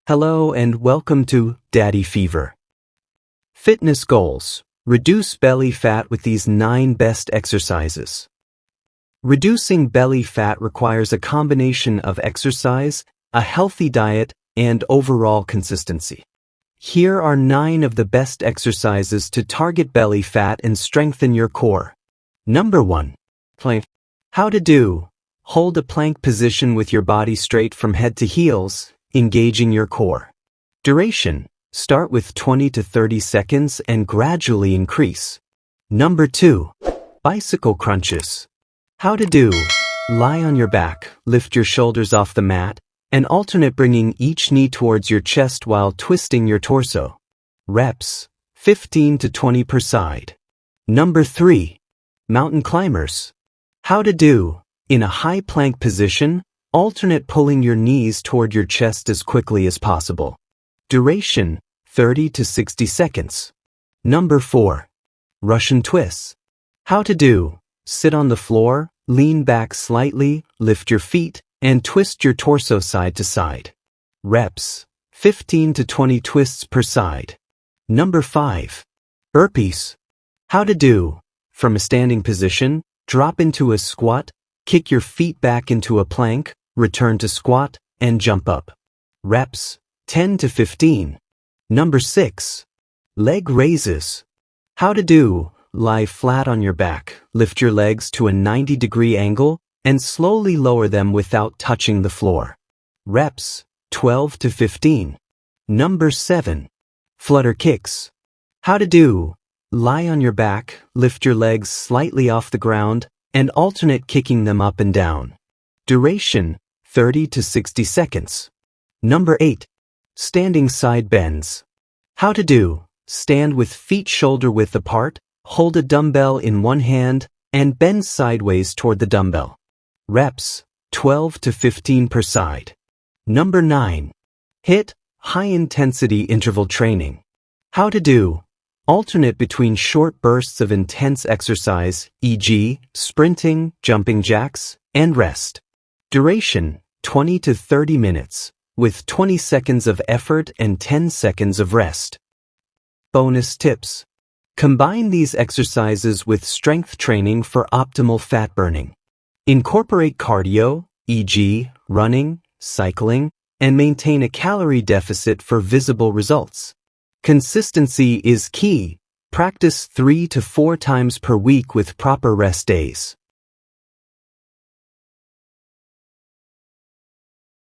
Hello and welcome to Daddy Fever. Fitness goals. Reduce belly fat with these 9 best exercises. Reducing belly fat requires a combination of exercise, a healthy diet, and overall consistency. Here are 9 of the best exercises to target belly fat and strengthen your core. Number 1. Plank. How to do. Hold a plank position with your body straight from head to heels, engaging your core. Duration. Start with 20 to 30 seconds and gradually increase. Number 2. Bicycle crunches. How to do. Lie on your back, lift your shoulders off the mat, and alternate bringing each knee towards your chest while twisting your torso. Reps. 15 to 20 per side. Number 3. Mountain climbers. How to do. In a high plank position, alternate pulling your knees toward your chest as quickly as possible. Duration, 30 to 60 seconds. Number 4. Russian twists. How to do. Sit on the floor, lean back slightly, lift your feet, and twist your torso side to side. Reps, 15 to 20 twists per side. Number 5. Burpees. How to do. From a standing position, drop into a squat, kick your feet back into a plank, return to squat, and jump up. Reps, 10 to 15. Number 6. Leg raises. How to do. Lie flat on your back, lift your legs to a 90-degree angle, and slowly lower them without touching the floor. Reps, 12 to 15. Number 7. Flutter kicks. How to do. Lie on your back, lift your legs slightly off the ground, and alternate kicking them up and down. Duration, 30 to 60 seconds. Number 8. Standing side bends. How to do. Stand with feet shoulder width apart, hold a dumbbell in one hand, and bend sideways toward the dumbbell. Reps, 12 to 15 per side. Number 9. HIIT, high-intensity interval training. How to do. Alternate between short bursts of intense exercise, e.g., sprinting, jumping jacks, and rest. Duration, 20 to 30 minutes, with 20 seconds of effort and 10 seconds of rest. Bonus tips. Combine these exercises with strength training for optimal fat burning. Incorporate cardio, e.g., running, cycling, and maintain a calorie deficit for visible results. Consistency is key. Practice 3 to 4 times per week with proper rest days.